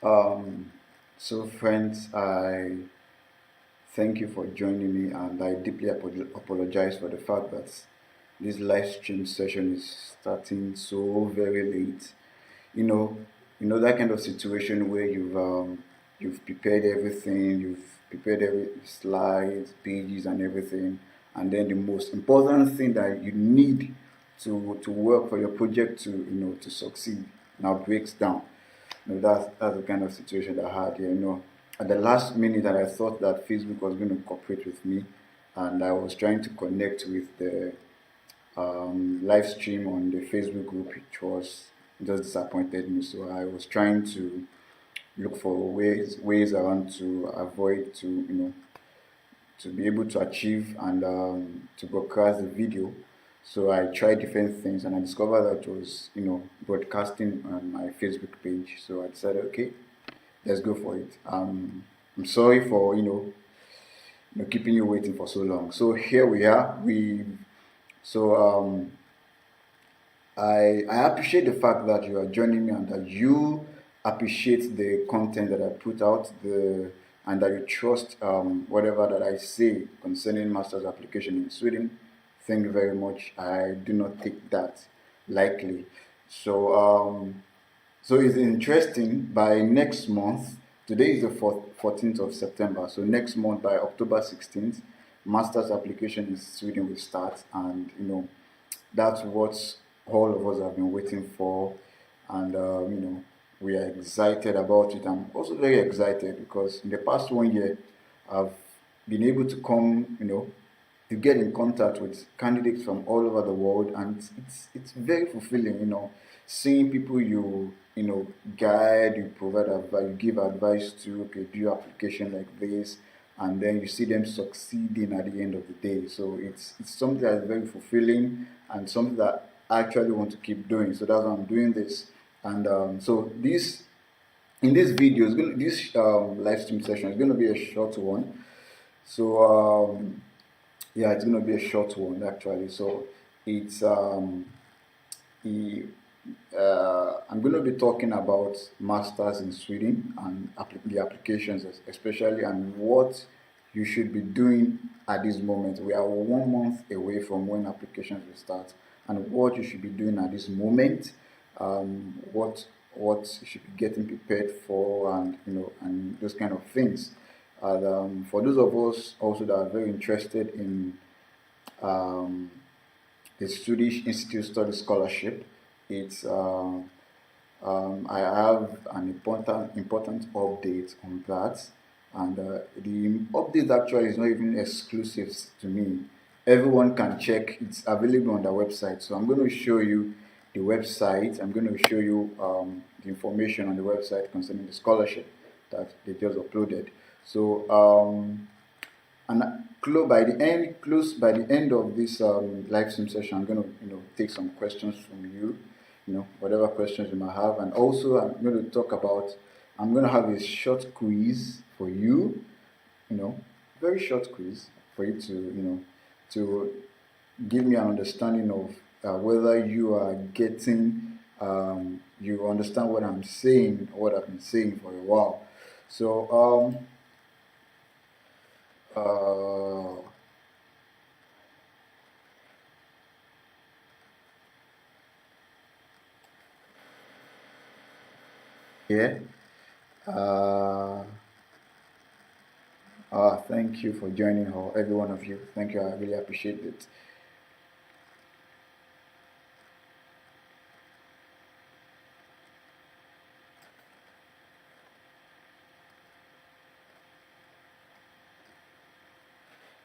Um, so, friends, I thank you for joining me, and I deeply apologize for the fact that this live stream session is starting so very late. You know, that kind of situation where you've prepared everything, you've prepared every slides, pages, and everything, and then the most important thing that you need to work for your project to to succeed now breaks down. That's the kind of situation that I had here. At the last minute that I thought that Facebook was going to cooperate with me, and I was trying to connect with the live stream on the Facebook group, which was just disappointed me. So I was trying to look for ways around to avoid to be able to achieve and to broadcast the video. So I tried different things, and I discovered that it was broadcasting on my Facebook page. So I decided, okay, let's go for it. I'm sorry for keeping you waiting for so long. So here we are. We so I appreciate the fact that you are joining me and that you appreciate the content that I put out, and that you trust whatever that I say concerning master's application in Sweden. Thank you very much. I do not take that lightly. So so it's interesting. By next month, today is the 14th of September. So next month, by October 16th, master's application in Sweden will start, and that's what all of us have been waiting for, and we are excited about it. I'm also very excited because in the past 1 year, I've been able to come, to get in contact with candidates from all over the world, and it's very fulfilling, seeing people you guide, you provide advice, you give advice to, okay, do your application like this, and then you see them succeeding at the end of the day. So it's something that is very fulfilling and something that I actually want to keep doing. So that's why I'm doing this. And so this video is going this live stream session is going to be a short one. So yeah, it's going to be a short one actually. So it's the I'm going to be talking about masters in Sweden and the applications especially, and what you should be doing at this moment. We are 1 month away from when applications will start, and what you should be doing at this moment, what you should be getting prepared for, and and those kind of things. And for those of us also that are very interested in um, the Swedish Institute Study Scholarship, it's I have an important update on that, and the update actually is not even exclusive to me. Everyone can check; it's available on the website. So I'm going to show you the website. I'm going to show you the information on the website concerning the scholarship that they just uploaded. So and close by the end of this live stream session, I'm going to take some questions from you, whatever questions you might have, and also I'm going to have a short quiz for you, very short quiz for you to to give me an understanding of whether you are getting you understand what I'm saying, what I've been saying for a while. So uh, yeah. Uh, Thank you for joining, or every one of you. Thank you. I really appreciate it.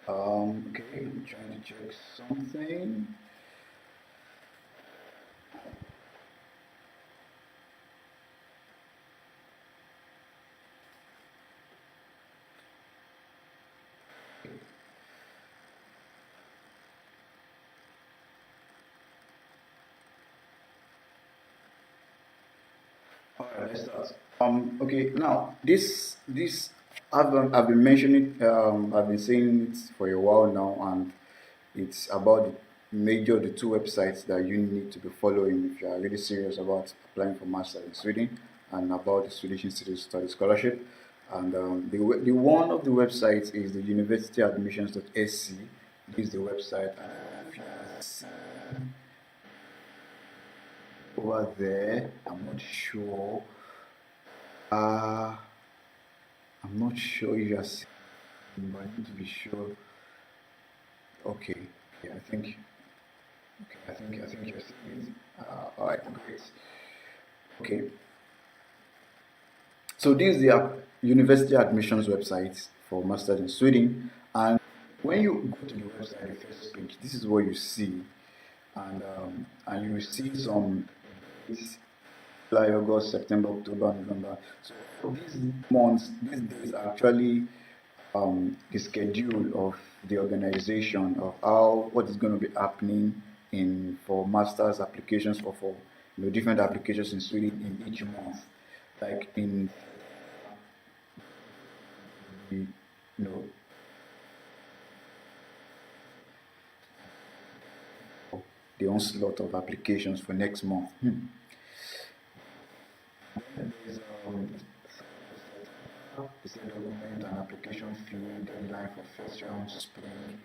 Okay, I'm trying to check something. Let's start. Okay. Now, this I've been mentioning I've been saying it for a while now, and it's about the two websites that you need to be following if you are really serious about applying for masters in Sweden, and about the Swedish Institute of Study Scholarship. And the one of the websites is the universityadmissions.sc. This is the website. And if you can see over there, I'm not sure. I'm not sure if you're seeing, but I need to be sure. Okay, yeah, I think. Okay, I think you're seeing it. All right, great. Okay, so this is the university admissions website for masters in Sweden, and when you go to the website, the first page, this is what you see, and you will see some dates, July, August, September, October, November. So these months, these days are actually the schedule of the organization of how what is going to be happening in for masters applications or for different applications in Sweden in each month. Like in you know the onslaught of applications for next month. There's the development and application fee deadline for first round spring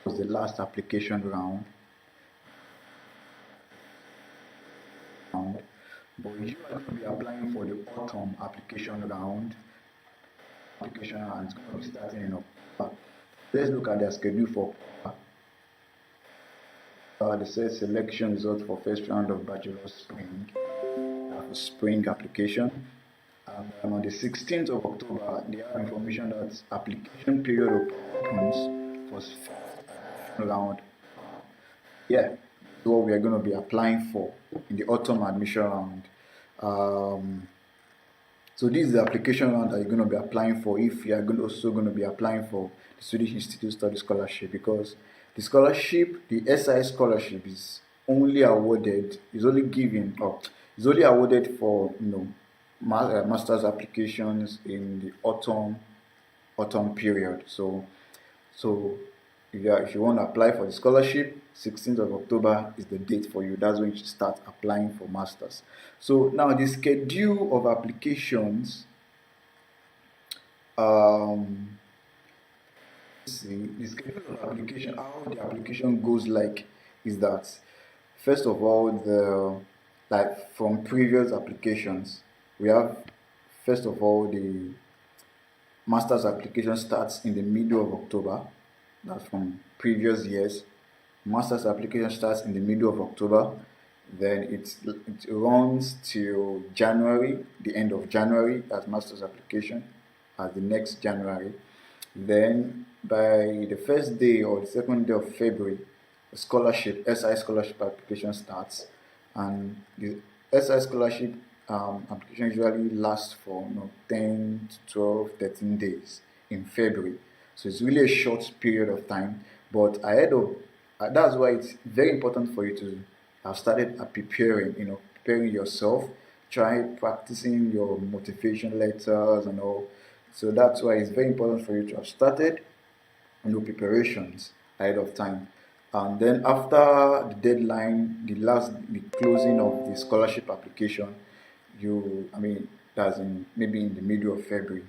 was the last application round. But you are going to be applying for the autumn application round. Application round is going to be starting in October. Let's look at their schedule for they said selection results for first round of bachelor spring for spring application. And on the 16th of October, they have information that application period opens for first round. Yeah, what we are going to be applying for in the autumn admission round. So this is the application round that you're going to be applying for if you are also going to be applying for the Swedish Institute Study Scholarship, because the scholarship, the SI scholarship, is only awarded, is only given, or is only awarded for master's applications in the autumn period. So if you want to apply for the scholarship, 16th of October is the date for you. That's when you should start applying for masters. So now the schedule of applications. See the schedule of application. How the application goes is that first of all from previous applications we have first of all the master's application starts in the middle of October. That's from previous years. Master's application starts in the middle of October. Then it runs till January, the end of January, as master's application, as the next January. Then by the first day or the second day of February, the SI scholarship application starts, and the SI scholarship application usually lasts for 10 to 12, 13 days in February. So it's really a short period of time, but that's why it's very important for you to have started preparing yourself, try practicing your motivation letters and all. So that's why it's very important for you to have started preparations ahead of time. And then after the deadline, the closing of the scholarship application, that's maybe in the middle of February,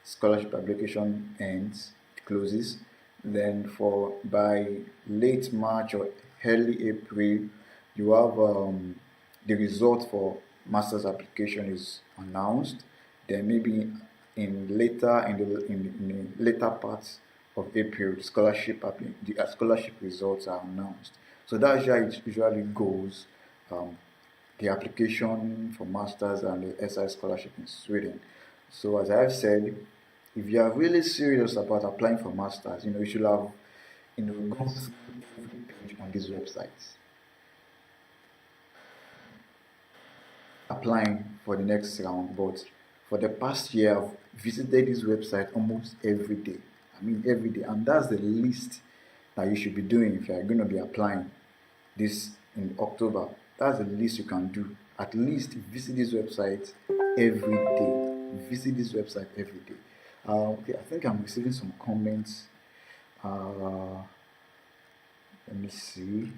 scholarship application ends, closes. Then by late March or early April, you have the result for master's application is announced. Then maybe in the later parts of April, the scholarship results are announced. So that's how it usually goes. The application for masters and the SI scholarship in Sweden. So as I have said, if you are really serious about applying for masters, you should have gone through every page on these websites, applying for the next round. But for the past year, I've visited this website almost every day. Every day, and that's the least that you should be doing if you are going to be applying this in October. That's the least you can do. at least visit this website every day. Visit this website every day. Okay, I think I'm receiving some comments. Let me see.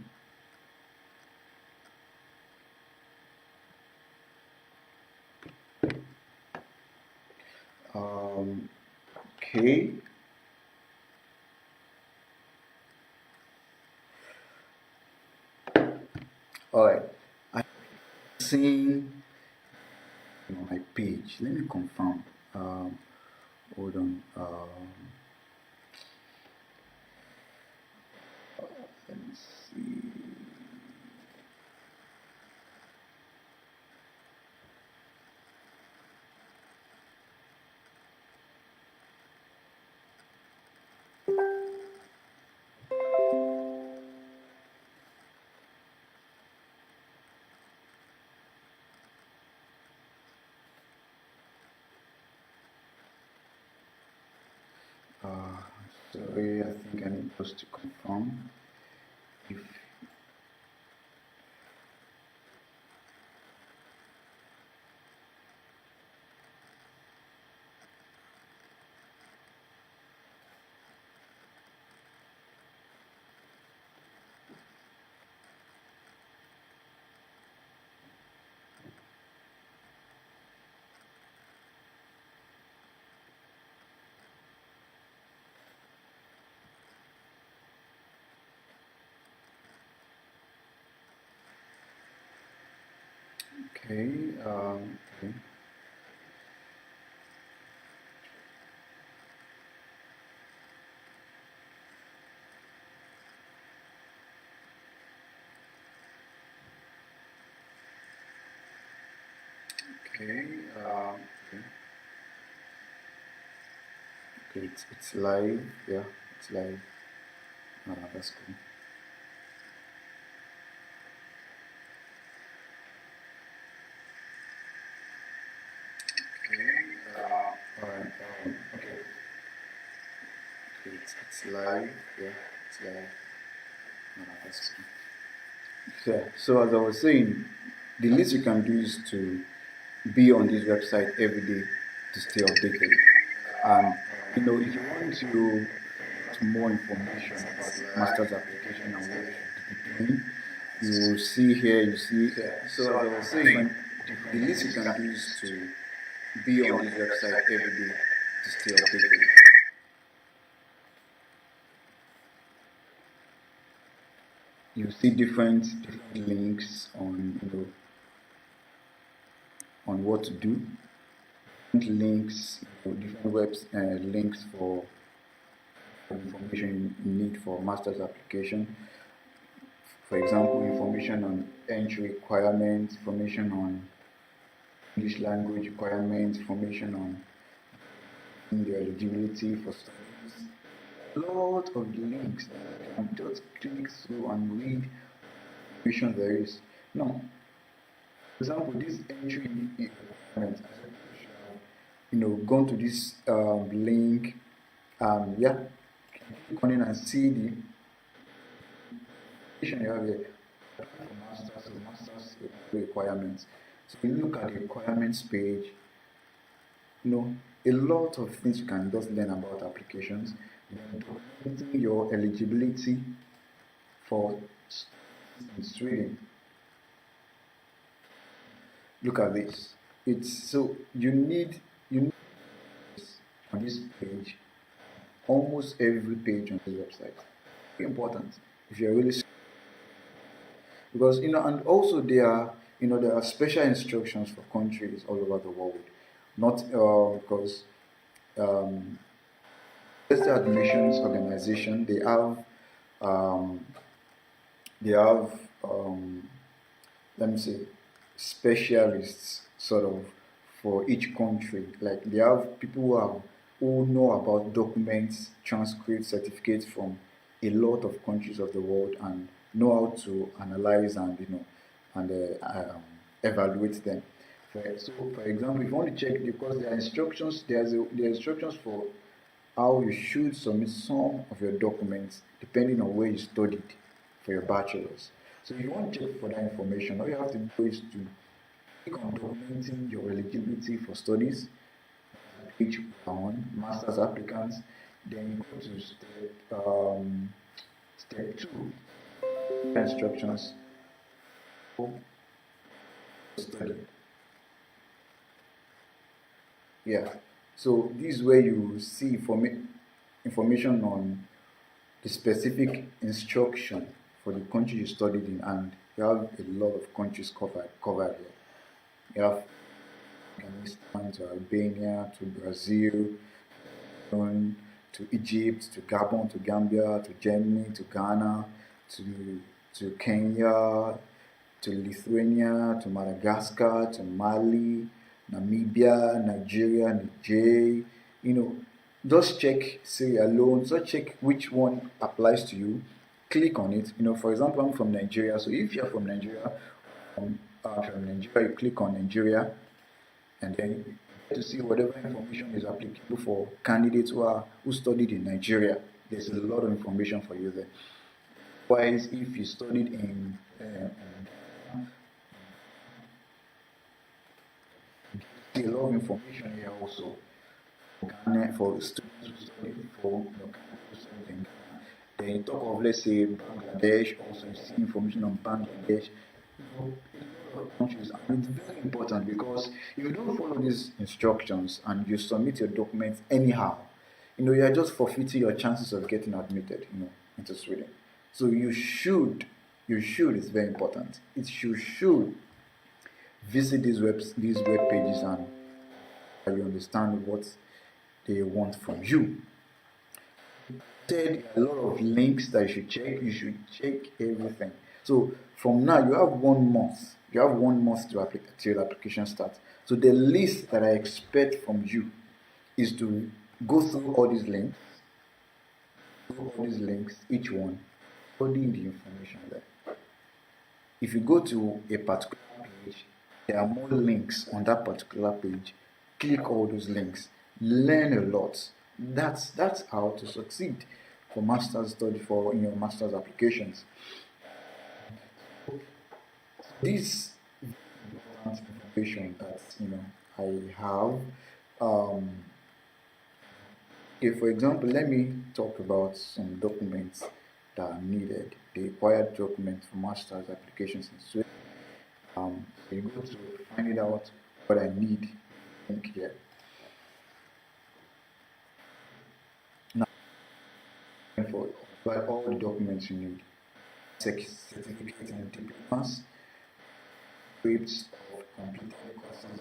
Okay. All right. I'm seeing on my page. Let me confirm. Hold on. Let me see. Uh, Sorry, I think I need just to confirm if okay. Okay. Okay. Okay. Okay. It's live. Yeah, it's live. That's cool. Okay. All right. Okay. Okay. It's live. Yeah, it's live. That's cool. Yeah. So as I was saying, the least you can do is to be on this website every day to stay updated. And if you want to get more information about master's application and what you should be doing, you will see here, you see here. So as I was saying, the least you can do is to be on this website every day to stay updated. You see different links on on what to do, different links, different webs links for information you need for master's application. For example, information on entry requirements, information on English language requirements, information on the eligibility for studies. A lot of links that you can just click through and read information there is. Now, for example, this entry requirements, gone to this link, yeah, click on it and see the information you have here for master's requirements. So you look at the requirements page, a lot of things you can just learn about applications, documenting your eligibility for student. Look at this. It's so you need on this page, almost every page on the website. Very important if you're really, because and also there are special instructions for countries all over the world, not because um, the admissions organization, um, they have let me say specialists sort of for each country. Like they have people who know about documents, transcripts, certificates from a lot of countries of the world and know how to analyze and evaluate them. For example, if you want to check, because there are instructions, there are instructions for how you should submit some of your documents depending on where you studied for your bachelor's. So if you want to check for that information, all you have to do is to Click on documenting your eligibility for studies, page on master's applicants. Then you go to step 2, instructions for study. Yeah. So this is where you see information on the specific instruction for the country you studied in, and you have a lot of countries covered here. You have Afghanistan to Albania to Brazil, to Egypt, to Gabon, to Gambia, to Germany, to Ghana, to Kenya, to Lithuania, to Madagascar, to Mali, Namibia, Nigeria, Niger. Just check Sierra Leone. So check which one applies to you. Click on it. For example, I'm from Nigeria. So if you're from Nigeria, you click on Nigeria, and then you get to see whatever information is applicable for candidates who studied in Nigeria. There's a lot of information for you there. Otherwise, if you studied in a lot of information here also for students who study for in Ghana. Then you talk of, let's say, Bangladesh. Also, you see information on Bangladesh. Countries, and it's very important, because if you don't follow these instructions and you submit your documents anyhow, you are just forfeiting your chances of getting admitted, into Sweden. So it's very important. You should visit these web pages, and you understand what they want from you. Said a lot of links that you should check. You should check everything. So from now, you have 1 month. You have 1 month to your application starts. So the least that I expect from you is to go through all these links, each one, studying the information there. If you go to a particular page, there are more links on that particular page. Click all those links. Learn a lot. That's how to succeed for master's study, for your master's applications. This information that I have. Okay, for example, let me talk about some documents that are needed, the required documents for master's applications in Sweden. So you go to find out what I need. Think here. Now, for all the documents you need: certificates and diplomas, scripts of completed courses,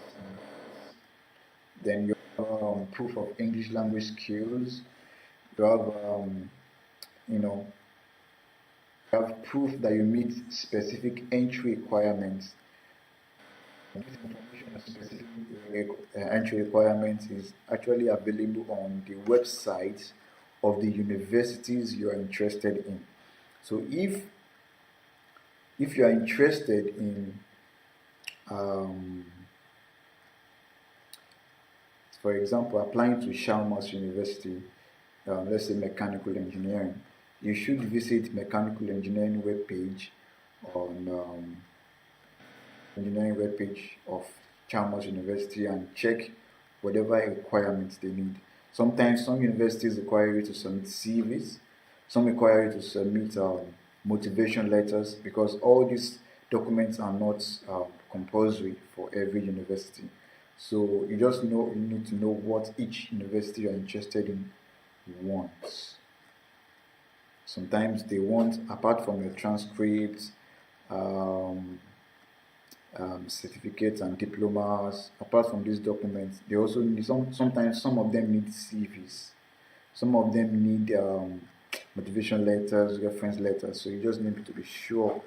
then you have proof of English language skills. You have proof that you meet specific entry requirements. This information of specific entry requirements is actually available on the website of the universities you are interested in. So if you are interested in for example, applying to Chalmers University, let's say mechanical engineering, you should visit mechanical engineering webpage on engineering webpage of Chalmers University, and check whatever requirements they need. Sometimes some universities require you to submit CVs, some require you to submit motivation letters, because all these documents are not compulsory for every university. So you need to know what each university you're interested in wants. Sometimes they want, apart from your transcripts, certificates and diplomas, apart from these documents, they also need sometimes some of them need CVs, some of them need motivation letters, reference letters. So you just need to be sure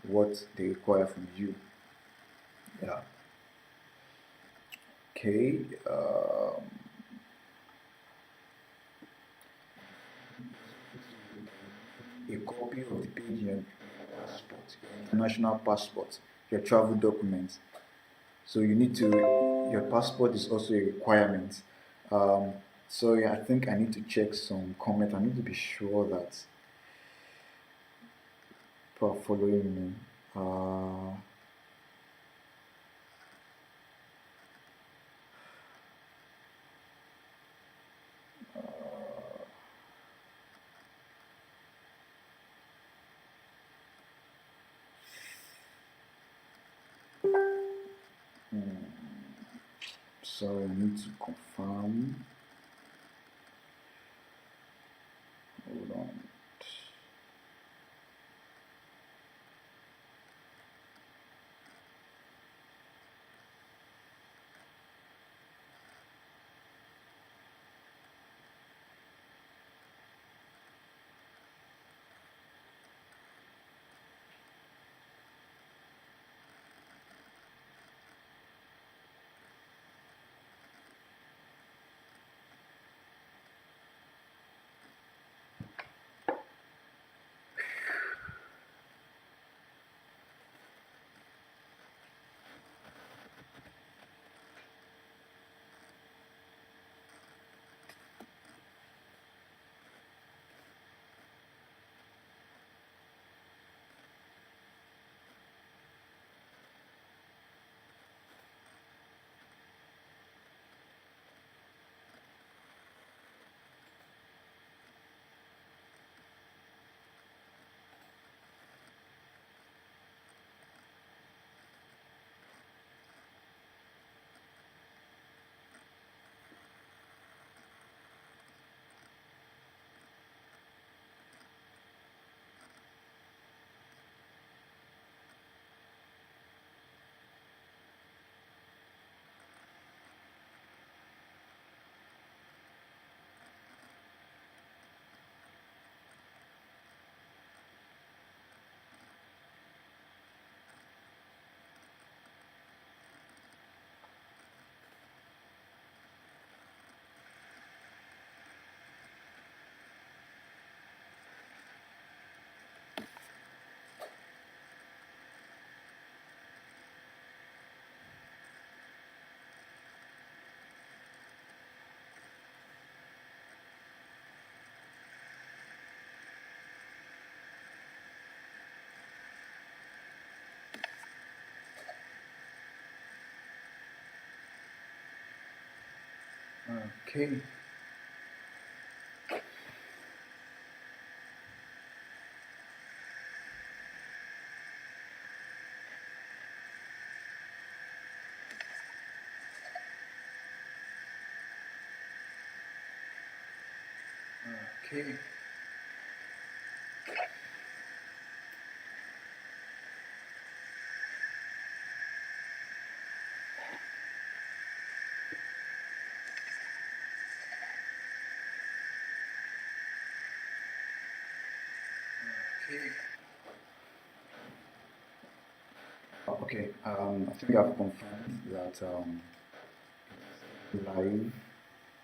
what they require from you. Yeah. Okay. A copy of the page, your passport, your international passport, your travel documents. So you need to, your passport is also a requirement. So yeah, I think I need to check some comment. I need to be sure that people are following me. Sorry, I need to confirm. Hold on. Okay. Okay. Okay. Okay. I think I've confirmed that live,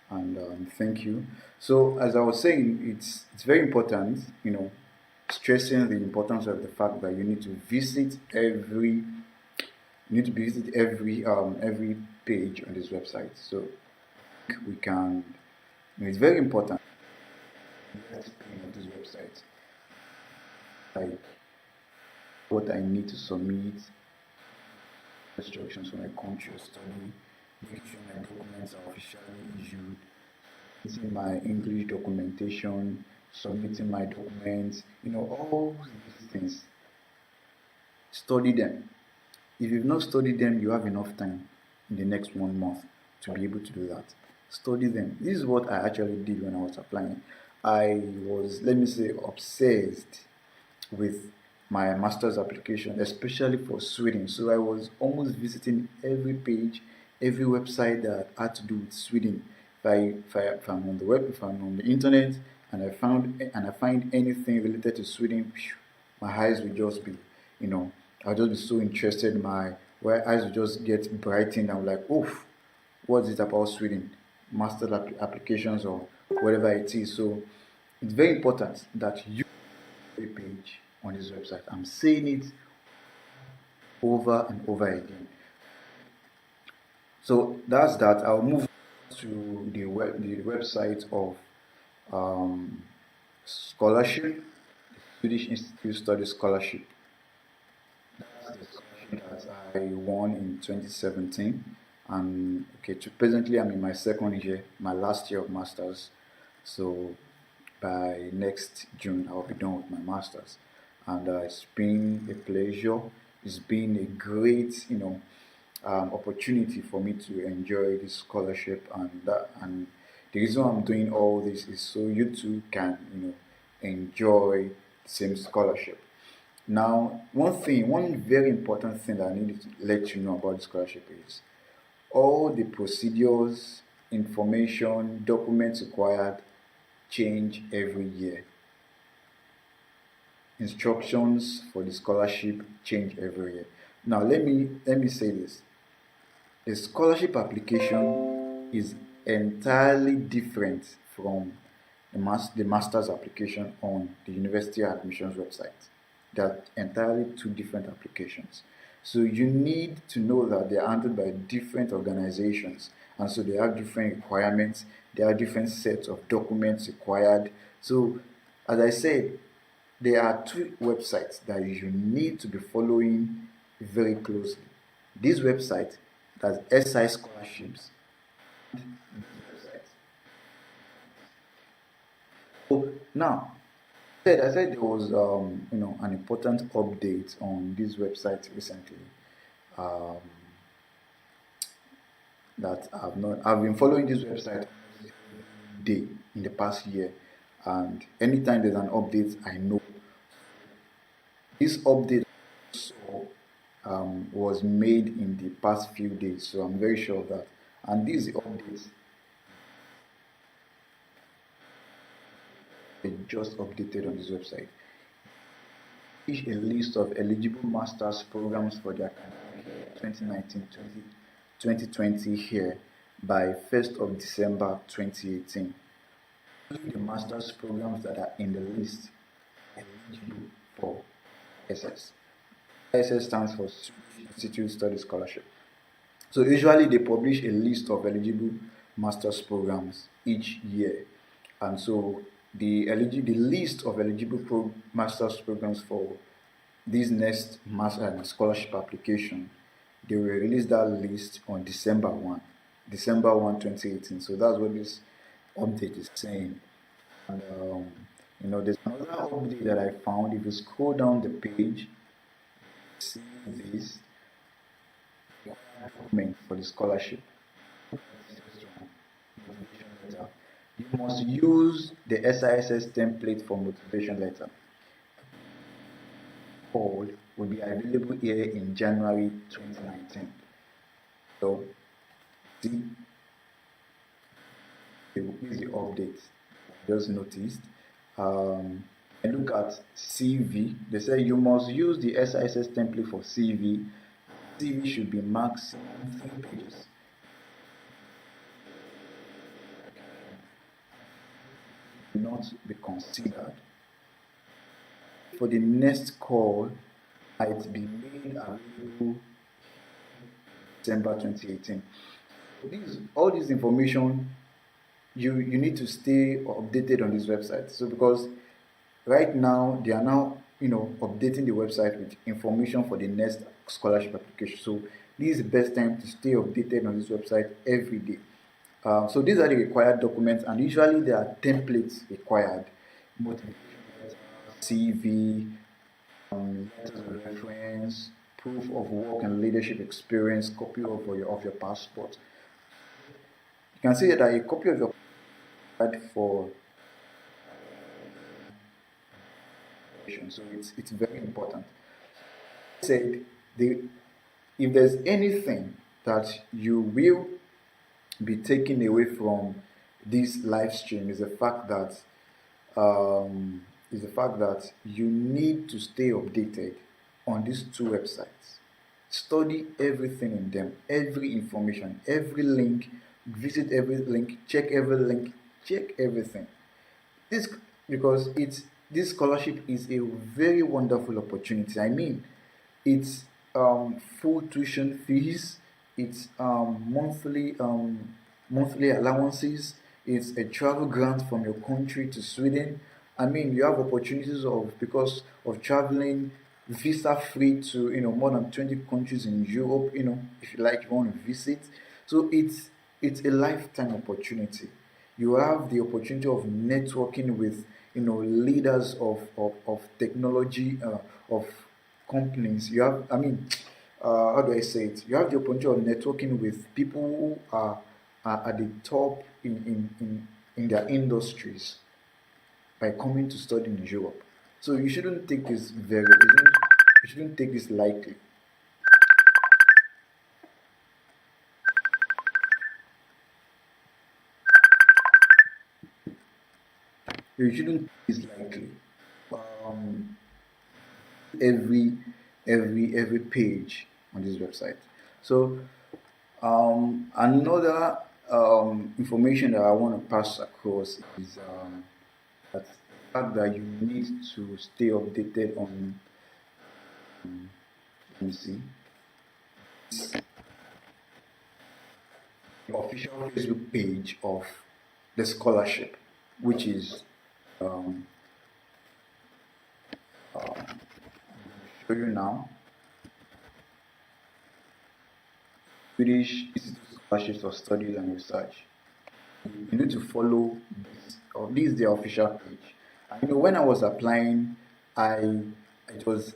and thank you. So as I was saying, it's very important, stressing the importance of the fact that you need to visit every page on this website. So we can. It's very important on this website, like what I need to submit, instructions for my country of study, making sure my documents are officially issued, submitting my English documentation, submitting my documents, all these things. Study them. If you've not studied them, you have enough time in the next 1 month to be able to do that. Study them. This is what I actually did when I was applying. I was, let me say, obsessed with my master's application, especially for Sweden. So I was almost visiting every page, every website that had to do with Sweden. If I'm on the web, if I'm on the internet, and I find anything related to Sweden, my eyes will just be, I'll just be so interested. My eyes will just get brightened. I'm like, oof, what's it about Sweden? Master applications or whatever it is. So it's very important that you a page on this website. I'm saying it over and over again. So that's that. I'll move to the website of scholarship, Swedish Institute Study Scholarship. That's the scholarship that I won in 2017. And okay, presently I'm in my second year, my last year of masters. So by next June I'll be done with my masters, and it's been a pleasure. It's been a great, opportunity for me to enjoy this scholarship, and the reason I'm doing all this is so you too can enjoy the same scholarship. Now, one very important thing that I need to let you know about the scholarship is all the procedures, information, documents required change every year. Instructions for the scholarship change every year. Now, let me say this: the scholarship application is entirely different from the master's application on the university admissions website. They're entirely two different applications. So you need to know that they are handled by different organizations, and so they have different requirements. There are different sets of documents required. So, as I said, there are two websites that you need to be following very closely. This website, that's SI Scholarships. So now, I said there was an important update on this website recently, um, that I've been following this website day in the past year, and anytime there's an update, I know this update was made in the past few days, so I'm very sure of that. And these updates they just updated on this website. Each a list of eligible master's programs for the academic year 2019-2020 here by 1st of December 2018. Only the master's programs that are in the list are eligible for SS. SS stands for Swedish Institute Study Scholarship. So usually they publish a list of eligible master's programs each year, and so the list of eligible master's programs for this next scholarship application, they will release that list on December 1, 2018. So that's what this update is saying. And there's another update that I found. If you scroll down the page, see this document for the scholarship. You must use the SISS template for motivation letter. All will be available here in January 2019. So, see, this is the update. Just noticed. And look at CV. They say you must use the SISS template for CV. CV should be maximum 3 pages. Not be considered. For the next call, might be made available December 2018. All this information, you need to stay updated on this website. So because right now they are now updating the website with information for the next scholarship application. So this is the best time to stay updated on this website every day. So these are the required documents, and usually there are templates required: motivation letter, CV, letters of reference, proof of work and leadership experience, copy of your passport. You can see that a copy of your passport for so it's very important. Said if there's anything that you will be taken away from this live stream is the fact that you need to stay updated on these two websites. Study everything in them, every information, every link, visit every link, check every link, check everything. This because this scholarship is a very wonderful opportunity. I mean, it's full tuition fees, it's monthly allowances, it's a travel grant from your country to Sweden. I mean, you have opportunities because of traveling visa free to more than 20 countries in Europe. If you want to visit. So it's a lifetime opportunity. You have the opportunity of networking with leaders of technology, of companies. You have, I mean, how do I say it? You have the opportunity of networking with people who are at the top in their industries by coming to study in Europe. So you shouldn't take this you shouldn't take this lightly. You shouldn't take this lightly. Um, every every page on this website. So another information that I want to pass across is that the fact that you need to stay updated on let me see the official Facebook page of the scholarship, which is um, show you now. Swedish Institute of Scholarships for Studies and Research. You need to follow this, or this is their official page. And when I was applying, I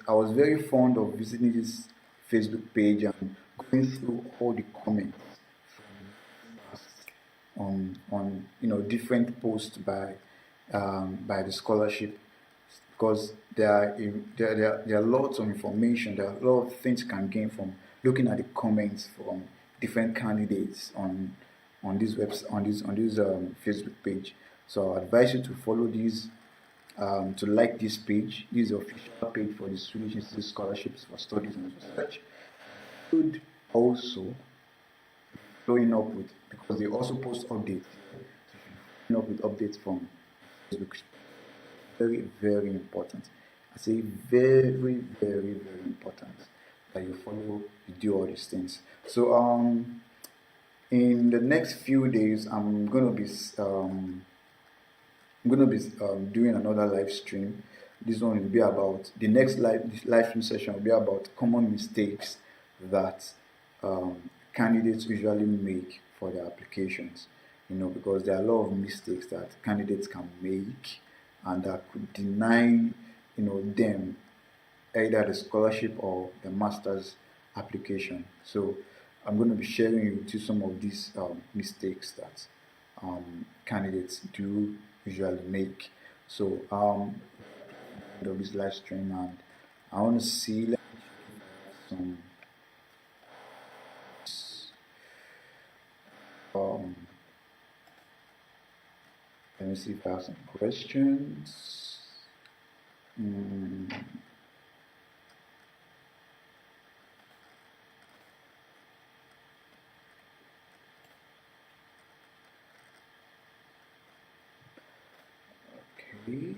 I was very fond of visiting this Facebook page and going through all the comments on different posts by the scholarship, because there are lots of information, there are a lot of things you can gain from looking at the comments from different candidates on this website, on this Facebook page. So I advise you to follow these, to like this page. This is the official page for the Swedish Institute Scholarships for Studies and Research. Should also following up with, because they also post updates. Following up with updates from Facebook. Very, very important. I say very, very, very important that you follow, you do all these things. So in the next few days, doing another live stream. This one will be about the next live stream session will be about common mistakes that candidates usually make for their applications. Because there are a lot of mistakes that candidates can make, and that could deny them either the scholarship or the master's application. So I'm going to be sharing with you some of these mistakes that candidates do usually make. So of this live stream, and I want to see some let me see if I have some questions. Okay.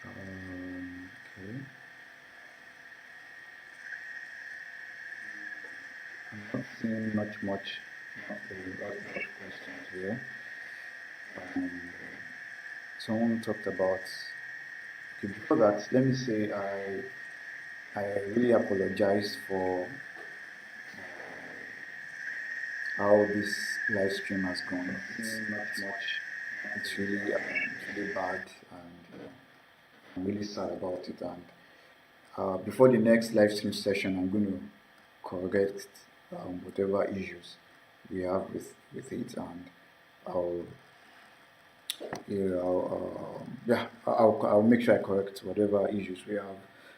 Okay. I'm not seeing not a lot of questions here. Someone talked about. Okay, before that, let me say I really apologize for how this live stream has gone. It's not much. It's really bad, and I'm really sad about it. And before the next live stream session, I'm going to correct whatever issues we have with it, and I'll I'll make sure I correct whatever issues we have.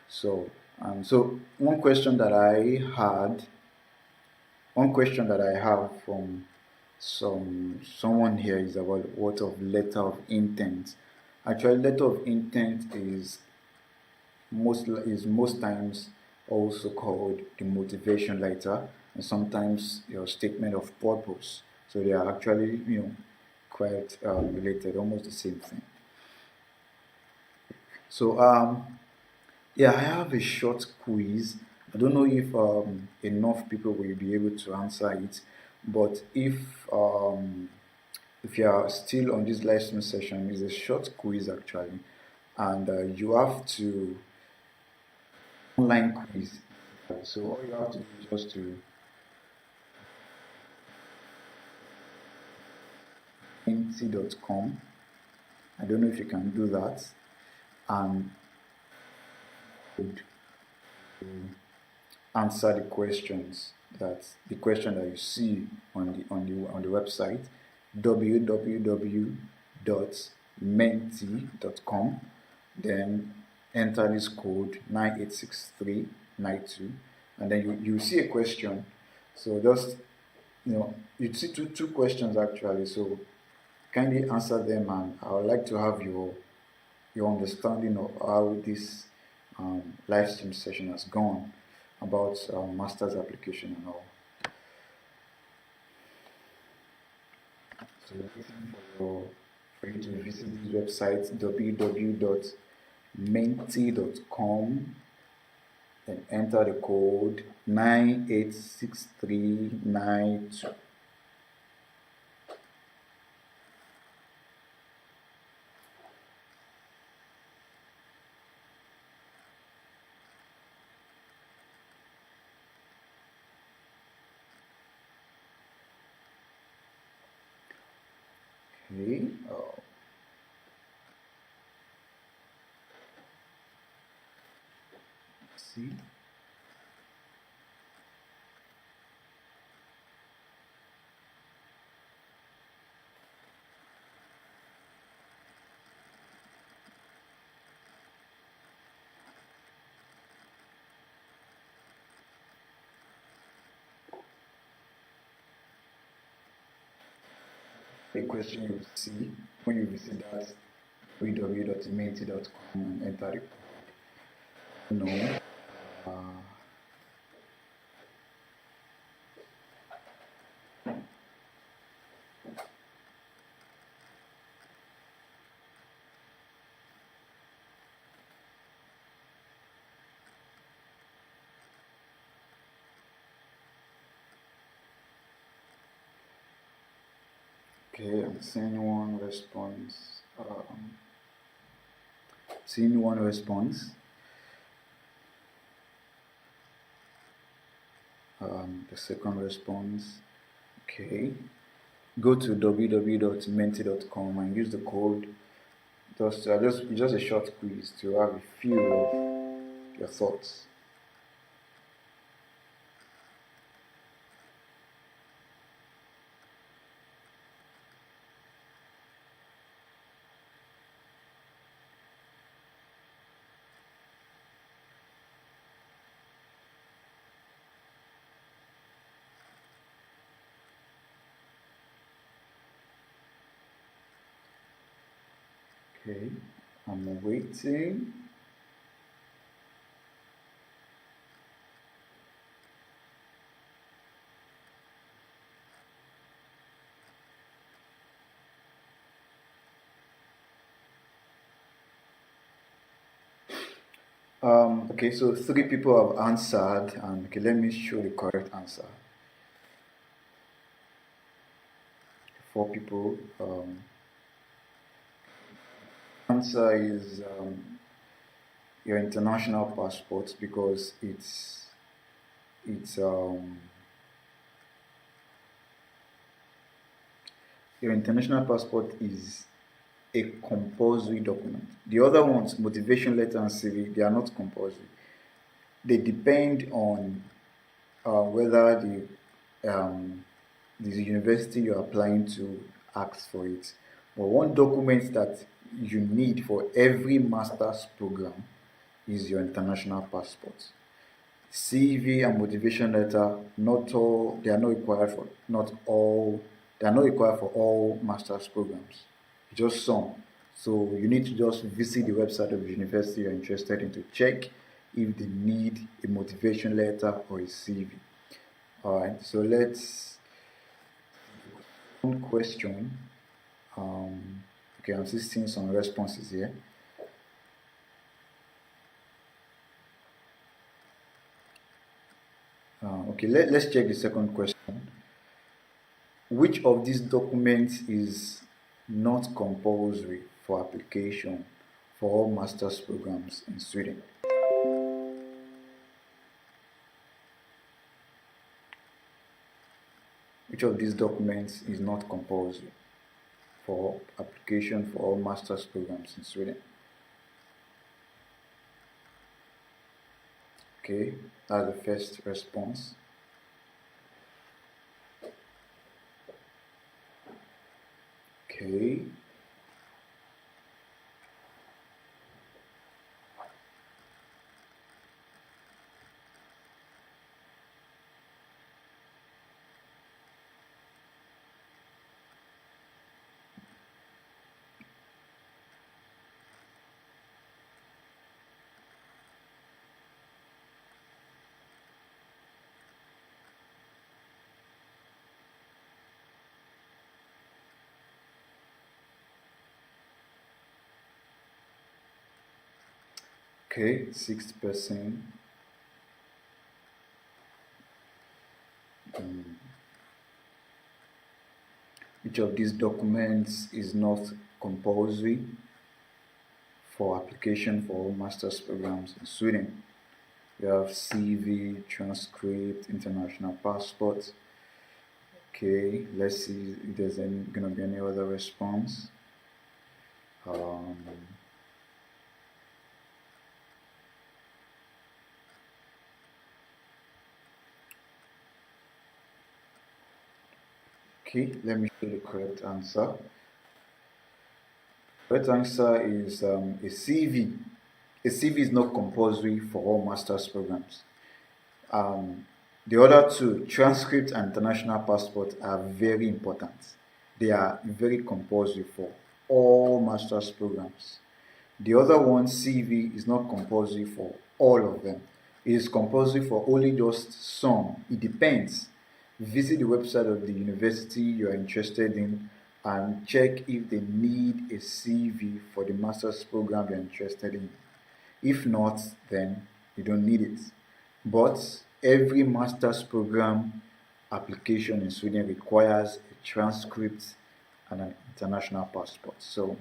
So so one question that I have from someone here is about what of letter of intent. Actually, letter of intent most times also called the motivation letter, and sometimes your statement of purpose. So they are actually quite related, almost the same thing. So yeah, I have a short quiz. I don't know if enough people will be able to answer it, but if you are still on this live stream session, it's a short quiz actually, and you have to online quiz. So all you have to do is just to mt.com. I don't know if you can do that, and would answer the question that you see on the website www.menti.com. Then enter this code 986392, and then you see a question. So just you see two questions actually. So kindly answer them, and I would like to have your understanding of how this live stream session has gone about master's application and all. So we're waiting for you to visit this website www.menti.com and enter the code 986392. Okay. See. The question you see when you visit that www.menti.com and enter the code. No. Okay, I'm seeing one response. Seeing one response. The second response. Okay. Go to www.menti.com and use the code. Just a short quiz to have a feel of your thoughts. Okay, I'm waiting. Okay, so 3 people have answered, and okay, let me show the correct answer. 4 people. Answer is your international passport, because it's your international passport is a compulsory document. The other ones, motivation letter and CV, they are not compulsory. They depend on whether um, the university you're applying to asks for it. But one document that you need for every master's program is your international passport. CV and motivation letter, not all they are not required for not all they are not required for all master's programs, just some. So you need to just visit the website of the university you're interested in to check if they need a motivation letter or a CV. All right, so let's one question. Okay, I'm still seeing some responses here. Okay, let's check the second question. Which of these documents is not compulsory for application for all master's programs in Sweden? Which of these documents is not compulsory for application for all master's programs in Sweden? Okay, that's the first response. Okay. Okay, 6%. Which of these documents is not compulsory for application for all master's programs in Sweden? You have CV, transcript, international passport. Okay, let's see if there's gonna be any other response. Um, okay, let me show the correct answer. Correct answer is a CV. A CV is not compulsory for all master's programs. The other two, transcript and international passport, are very important. They are very compulsory for all master's programs. The other one, CV, is not compulsory for all of them. It is compulsory for only just some. It depends. Visit the website of the university you are interested in and check if they need a CV for the master's program you're interested in. If not, then you don't need it. But every master's program application in Sweden requires a transcript and an international passport. So,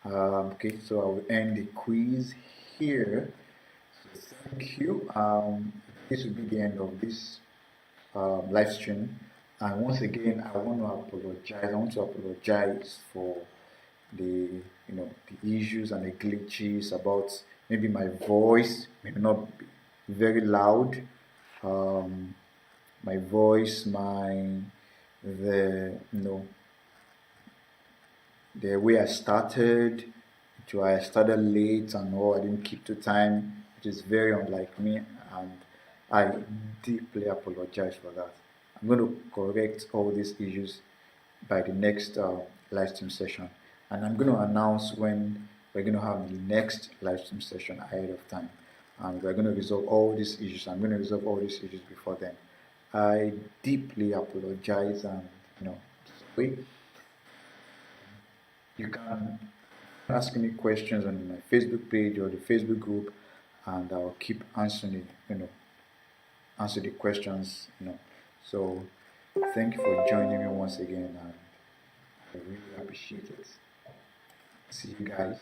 okay, so I will end the quiz here. So thank you. This will be the end of this live stream. And once again, I want to apologize. I want to apologize for the the issues and the glitches about maybe my voice maybe not be very loud. My voice, the the way I started, I started late and all. I didn't keep to time, which is very unlike me, and I deeply apologize for that. I'm going to correct all these issues by the next live stream session, and I'm going to announce when we're going to have the next live stream session ahead of time, and we're going to resolve all these issues. I'm going to resolve all these issues before then. I deeply apologize, and sorry. You can ask me questions on my Facebook page or the Facebook group, and I'll keep answering it, answer the questions. So thank you for joining me once again, and I really appreciate it. See you guys.